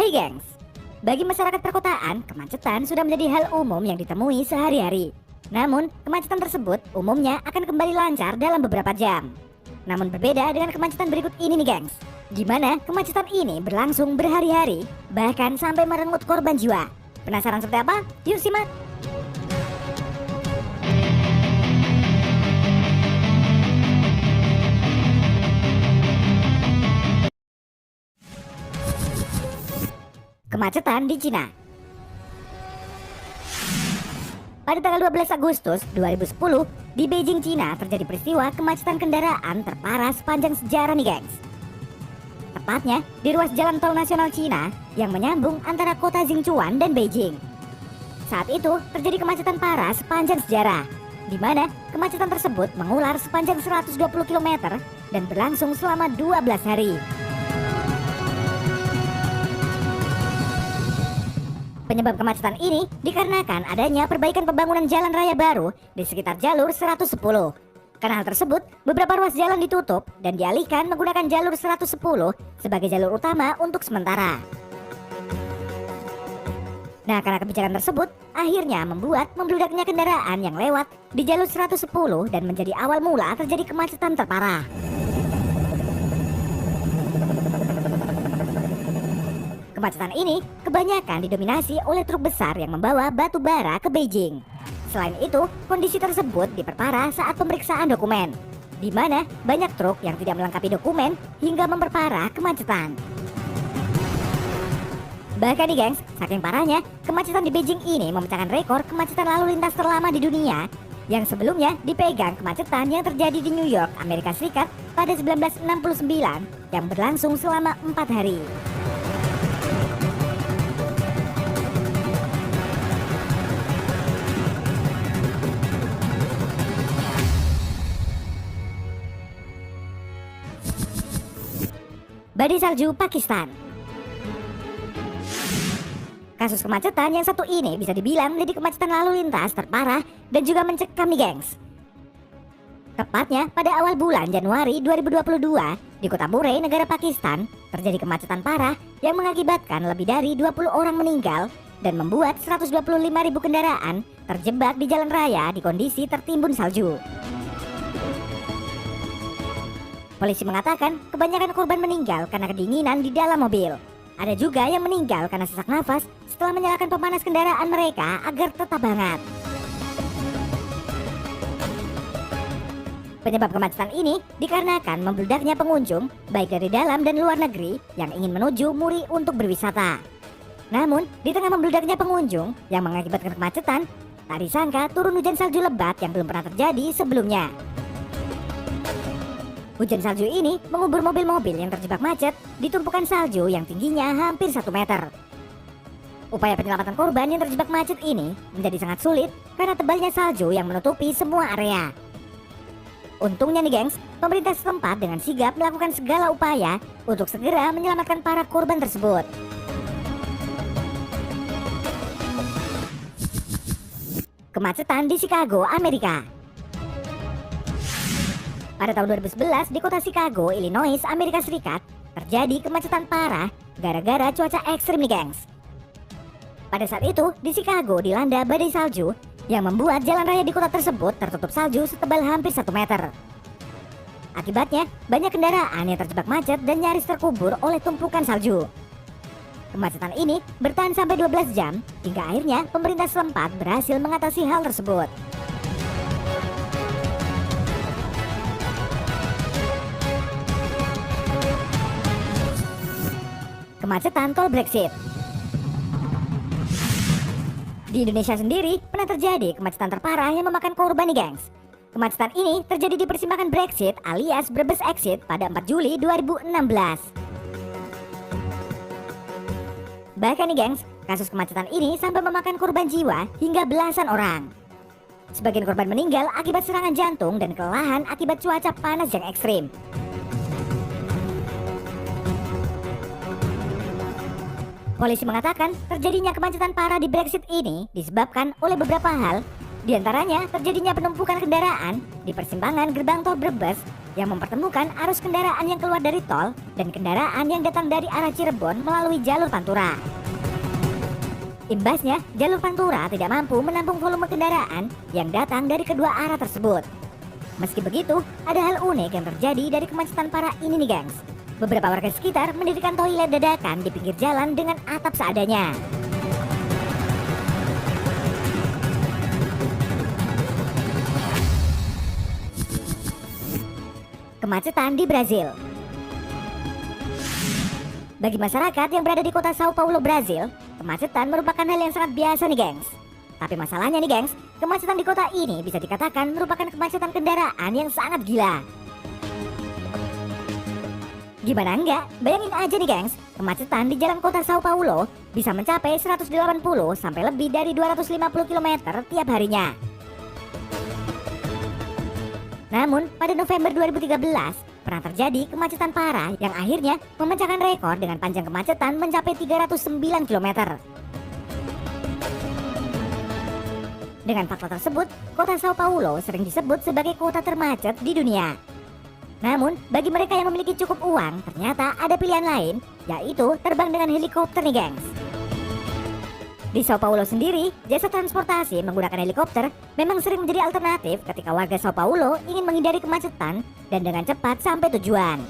Hai gengs, bagi masyarakat perkotaan, kemacetan sudah menjadi hal umum yang ditemui sehari-hari. Namun, kemacetan tersebut umumnya akan kembali lancar dalam beberapa jam. Namun berbeda dengan kemacetan berikut ini nih gengs, di mana kemacetan ini berlangsung berhari-hari, bahkan sampai merenggut korban jiwa. Penasaran seperti apa? Yuk simak! Kemacetan di Cina. Pada tanggal 12 Agustus 2010, di Beijing, Cina terjadi peristiwa kemacetan kendaraan terparah sepanjang sejarah nih gengs. Tepatnya di ruas jalan tol nasional Cina yang menyambung antara kota Jingchuan dan Beijing. Saat itu terjadi kemacetan parah sepanjang sejarah, di mana kemacetan tersebut mengular sepanjang 120 km dan berlangsung selama 12 hari. Penyebab kemacetan ini dikarenakan adanya perbaikan pembangunan jalan raya baru di sekitar jalur 110. Karena hal tersebut, beberapa ruas jalan ditutup dan dialihkan menggunakan jalur 110 sebagai jalur utama untuk sementara. Nah, karena kebijakan tersebut akhirnya membuat membludaknya kendaraan yang lewat di jalur 110 dan menjadi awal mula terjadi kemacetan terparah. Kemacetan ini kebanyakan didominasi oleh truk besar yang membawa batu bara ke Beijing. Selain itu, kondisi tersebut diperparah saat pemeriksaan dokumen, di mana banyak truk yang tidak melengkapi dokumen hingga memperparah kemacetan. Bahkan nih gengs, saking parahnya, kemacetan di Beijing ini memecahkan rekor kemacetan lalu lintas terlama di dunia yang sebelumnya dipegang kemacetan yang terjadi di New York, Amerika Serikat pada 1969 yang berlangsung selama 4 hari. Badai salju Pakistan. Kasus kemacetan yang satu ini bisa dibilang menjadi kemacetan lalu lintas terparah dan juga mencekam nih gengs. Tepatnya pada awal bulan Januari 2022 di kota Murray, negara Pakistan, terjadi kemacetan parah yang mengakibatkan lebih dari 20 orang meninggal dan membuat 125.000 kendaraan terjebak di jalan raya di kondisi tertimbun salju. Polisi mengatakan kebanyakan korban meninggal karena kedinginan di dalam mobil. Ada juga yang meninggal karena sesak nafas setelah menyalakan pemanas kendaraan mereka agar tetap hangat. Penyebab kemacetan ini dikarenakan membludaknya pengunjung baik dari dalam dan luar negeri yang ingin menuju Muri untuk berwisata. Namun, di tengah membludaknya pengunjung yang mengakibatkan kemacetan, tak disangka turun hujan salju lebat yang belum pernah terjadi sebelumnya. Hujan salju ini mengubur mobil-mobil yang terjebak macet di tumpukan salju yang tingginya hampir 1 meter. Upaya penyelamatan korban yang terjebak macet ini menjadi sangat sulit karena tebalnya salju yang menutupi semua area. Untungnya nih gengs, pemerintah setempat dengan sigap melakukan segala upaya untuk segera menyelamatkan para korban tersebut. Kemacetan di Chicago, Amerika. Pada tahun 2011 di kota Chicago, Illinois, Amerika Serikat, terjadi kemacetan parah gara-gara cuaca ekstrim nih gengs. Pada saat itu, di Chicago dilanda badai salju yang membuat jalan raya di kota tersebut tertutup salju setebal hampir 1 meter. Akibatnya, banyak kendaraan yang terjebak macet dan nyaris terkubur oleh tumpukan salju. Kemacetan ini bertahan sampai 12 jam, hingga akhirnya pemerintah setempat berhasil mengatasi hal tersebut. Kemacetan tol Brexit. Di Indonesia sendiri pernah terjadi kemacetan terparah yang memakan korban nih gengs. Kemacetan ini terjadi di persimpangan Brexit alias Brebes Exit pada 4 Juli 2016. Bahkan nih gengs, kasus kemacetan ini sampai memakan korban jiwa hingga belasan orang. Sebagian korban meninggal akibat serangan jantung dan kelelahan akibat cuaca panas yang ekstrim. Polisi mengatakan terjadinya kemacetan parah di Brexit ini disebabkan oleh beberapa hal, di antaranya terjadinya penumpukan kendaraan di persimpangan gerbang tol Brebes yang mempertemukan arus kendaraan yang keluar dari tol dan kendaraan yang datang dari arah Cirebon melalui jalur Pantura. Imbasnya, jalur Pantura tidak mampu menampung volume kendaraan yang datang dari kedua arah tersebut. Meski begitu, ada hal unik yang terjadi dari kemacetan parah ini nih gengs. Beberapa warga sekitar mendirikan toilet dadakan di pinggir jalan dengan atap seadanya. Kemacetan di Brazil. Bagi masyarakat yang berada di kota Sao Paulo, Brazil, kemacetan merupakan hal yang sangat biasa nih gengs. Tapi masalahnya nih gengs, kemacetan di kota ini bisa dikatakan merupakan kemacetan kendaraan yang sangat gila. Gimana enggak? Bayangin aja nih gengs, kemacetan di jalan kota Sao Paulo bisa mencapai 180 sampai lebih dari 250 km tiap harinya. Namun, pada November 2013, pernah terjadi kemacetan parah yang akhirnya memecahkan rekor dengan panjang kemacetan mencapai 309 km. Dengan fakta tersebut, kota Sao Paulo sering disebut sebagai kota termacet di dunia. Namun, bagi mereka yang memiliki cukup uang, ternyata ada pilihan lain, yaitu terbang dengan helikopter nih gengs. Di Sao Paulo sendiri, jasa transportasi menggunakan helikopter memang sering menjadi alternatif ketika warga Sao Paulo ingin menghindari kemacetan dan dengan cepat sampai tujuan.